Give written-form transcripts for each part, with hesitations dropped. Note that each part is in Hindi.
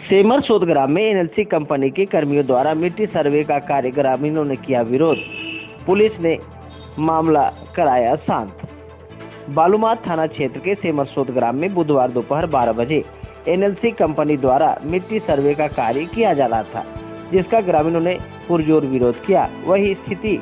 सेमर सोदग्राम में एनएलसी कंपनी के कर्मियों द्वारा मिट्टी सर्वे का कार्य ग्रामीणों ने किया विरोध। पुलिस ने मामला कराया शांत। बालूमाथ थाना क्षेत्र के सेमर सोदग्राम में बुधवार दोपहर 12 बजे एनएलसी कंपनी द्वारा मिट्टी सर्वे का कार्य किया जा रहा था, जिसका ग्रामीणों ने पुरजोर विरोध किया। वही स्थिति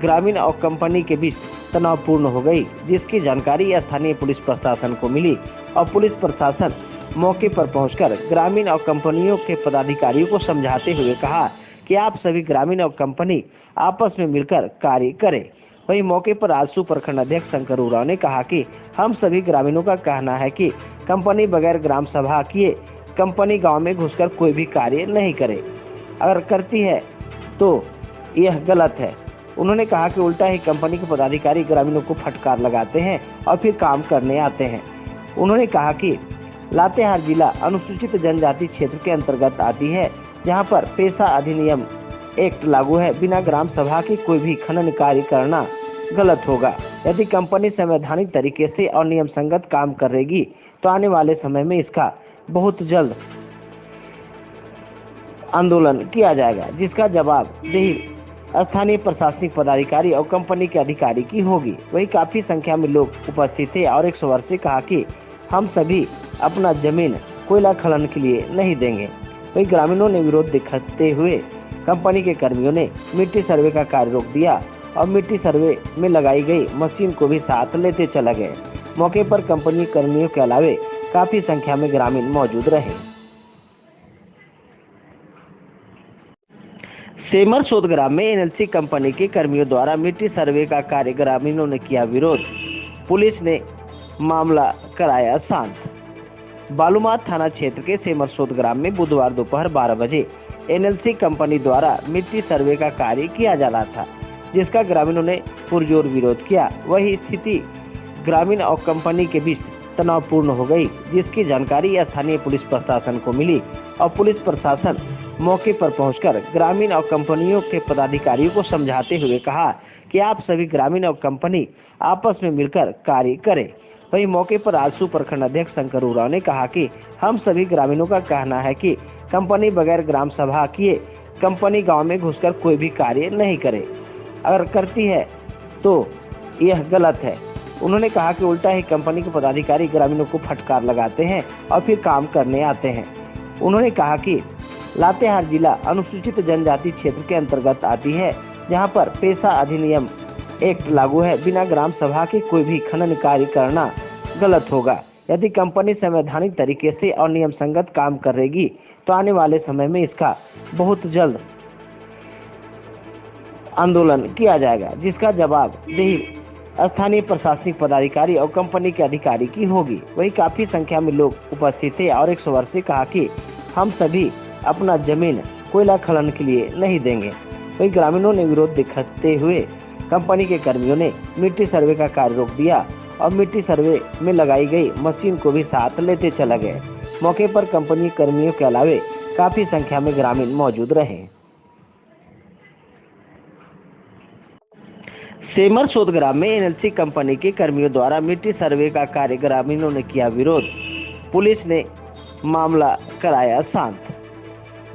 ग्रामीण और कंपनी के बीच तनावपूर्ण हो गई, जिसकी जानकारी स्थानीय पुलिस प्रशासन को मिली और पुलिस प्रशासन मौके पर पहुंचकर ग्रामीण और कंपनियों के पदाधिकारियों को समझाते हुए कहा कि आप सभी ग्रामीण और कंपनी आपस में मिलकर कार्य करें। वहीं मौके पर आलसू प्रखंड अध्यक्ष शंकर उरांव ने कहा कि हम सभी ग्रामीणों का कहना है कि कंपनी बगैर ग्राम सभा किए कंपनी गांव में घुसकर कोई भी कार्य नहीं करे, अगर करती है तो यह गलत है। उन्होंने कहा कि उल्टा ही कंपनी के पदाधिकारी ग्रामीणों को फटकार लगाते हैं और फिर काम करने आते हैं। उन्होंने कहा कि लातेहार जिला अनुसूचित जनजाति क्षेत्र के अंतर्गत आती है, जहां पर पेशा अधिनियम एक्ट लागू है। बिना ग्राम सभा के कोई भी खनन कार्य करना गलत होगा। यदि कंपनी संवैधानिक तरीके से और नियम संगत काम करेगी तो आने वाले समय में इसका बहुत जल्द आंदोलन किया जाएगा, जिसका जवाबदेही स्थानीय प्रशासनिक पदाधिकारी और कंपनी के अधिकारी की होगी। वही काफी संख्या में लोग उपस्थित थे और 100 वर्ष से कहा कि हम सभी अपना जमीन कोयला खनन के लिए नहीं देंगे। वही ग्रामीणों ने विरोध दिखाते हुए कंपनी के कर्मियों ने मिट्टी सर्वे का कार्य रोक दिया और मिट्टी सर्वे में लगाई गई मशीन को भी साथ लेते चले गए। मौके पर कंपनी कर्मियों के अलावे काफी संख्या में ग्रामीण मौजूद रहे। सेमर सोदग्राम में एनएलसी कंपनी के कर्मियों द्वारा मिट्टी सर्वे का कार्य ग्रामीणों ने किया विरोध। पुलिस ने मामला कराया शांत। बालूमाथ थाना क्षेत्र के सेमर सोदग्राम में बुधवार दोपहर 12 बजे एनएलसी कंपनी द्वारा मिट्टी सर्वे का कार्य किया जा रहा था, जिसका ग्रामीणों ने पुरजोर विरोध किया। वही स्थिति ग्रामीण और कंपनी के बीच तनावपूर्ण हो गई, जिसकी जानकारी स्थानीय पुलिस प्रशासन को मिली और पुलिस प्रशासन मौके पर पहुंचकर ग्रामीण और कंपनियों के पदाधिकारियों को समझाते हुए कहा कि आप सभी ग्रामीण और कंपनी आपस में मिलकर कार्य करें। वहीं मौके पर आलसू प्रखंड अध्यक्ष शंकर उरांव ने कहा कि हम सभी ग्रामीणों का कहना है कि कंपनी बगैर ग्राम सभा किए कंपनी गांव में घुसकर कोई भी कार्य नहीं करे, अगर करती है तो यह गलत है। उन्होंने कहा कि उल्टा ही कंपनी के पदाधिकारी ग्रामीणों को फटकार लगाते हैं और फिर काम करने आते हैं। उन्होंने कहा कि लातेहार जिला अनुसूचित जनजाति क्षेत्र के अंतर्गत आती है, जहां पर पेशा अधिनियम एक्ट लागू है। बिना ग्राम सभा के कोई भी खनन कार्य करना गलत होगा। यदि कंपनी संवैधानिक तरीके से और नियम संगत काम करेगी तो आने वाले समय में इसका बहुत जल्द आंदोलन किया जाएगा, जिसका जवाबदेही स्थानीय प्रशासनिक पदाधिकारी और कंपनी के अधिकारी की होगी। वही काफी संख्या में लोग उपस्थित थे और 100 वर्ष से कहा कि हम सभी अपना जमीन कोयला खनन के लिए नहीं देंगे। वही ग्रामीणों ने विरोध दिखाते हुए कंपनी के कर्मियों ने मिट्टी सर्वे का कार्य रोक दिया और मिट्टी सर्वे में लगाई गई मशीन को भी साथ लेते चले गए। मौके पर कंपनी कर्मियों के अलावे काफी संख्या में ग्रामीण मौजूद रहे। सेमर सोदग्राम में एनएलसी कंपनी के कर्मियों द्वारा मिट्टी सर्वे का कार्य ग्रामीणों ने किया विरोध। पुलिस ने मामला कराया शांत।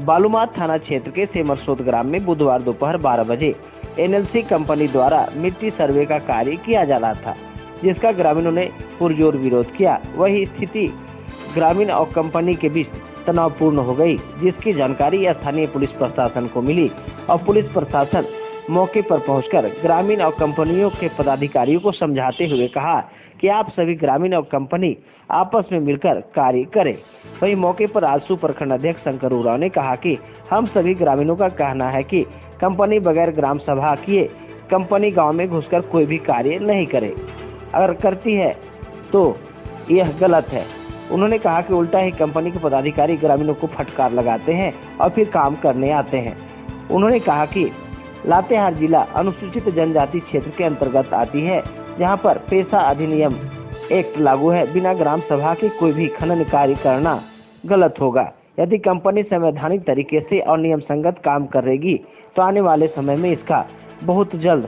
बालूमाथ थाना क्षेत्र के सेमर सोदग्राम में बुधवार दोपहर 12 बजे एनएलसी कंपनी द्वारा मिट्टी सर्वे का कार्य किया जा रहा था, जिसका ग्रामीणों ने पुरजोर विरोध किया। वही स्थिति ग्रामीण और कंपनी के बीच तनावपूर्ण हो गई, जिसकी जानकारी स्थानीय पुलिस प्रशासन को मिली और पुलिस प्रशासन मौके पर पहुंचकर ग्रामीण और कंपनियों के पदाधिकारियों को समझाते हुए कहा कि आप सभी ग्रामीण और कंपनी आपस में मिलकर कार्य करें। वहीं मौके पर आलसू प्रखंड अध्यक्ष शंकर उरांव ने कहा कि हम सभी ग्रामीणों का कहना है कि कंपनी बगैर ग्राम सभा किए कंपनी गांव में घुसकर कोई भी कार्य नहीं करे, अगर करती है तो यह गलत है। उन्होंने कहा कि उल्टा ही कंपनी के पदाधिकारी ग्रामीणों को फटकार लगाते हैं और फिर काम करने आते हैं। उन्होंने कहा कि लातेहार जिला अनुसूचित जनजाति क्षेत्र के अंतर्गत आती है, जहां पर पेशा अधिनियम एक्ट लागू है। बिना ग्राम सभा के कोई भी खनन कार्य करना गलत होगा। यदि कंपनी संवैधानिक तरीके से और नियम संगत काम करेगी तो आने वाले समय में इसका बहुत जल्द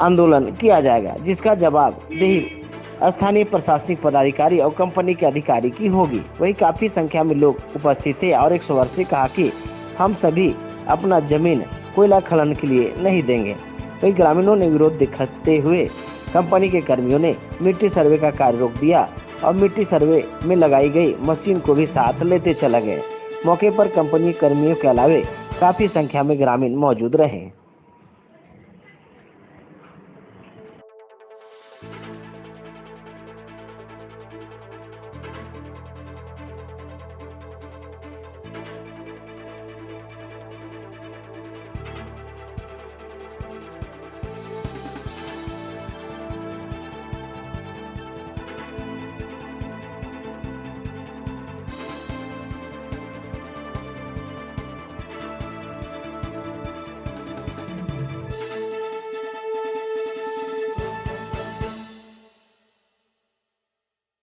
आंदोलन किया जाएगा, जिसका जवाबदेही स्थानीय प्रशासनिक पदाधिकारी और कंपनी के अधिकारी की होगी। वहीं काफी संख्या में लोग उपस्थित थे और 100 वर्ष से कहा कि हम सभी अपना जमीन कोयला खनन के लिए नहीं देंगे। वहीं ग्रामीणों ने विरोध दिखाते हुए कंपनी के कर्मियों ने मिट्टी सर्वे का कार्य रोक दिया और मिट्टी सर्वे में लगाई गई मशीन को भी साथ लेते चले गए। मौके पर कंपनी कर्मियों के अलावे काफी संख्या में ग्रामीण मौजूद रहे।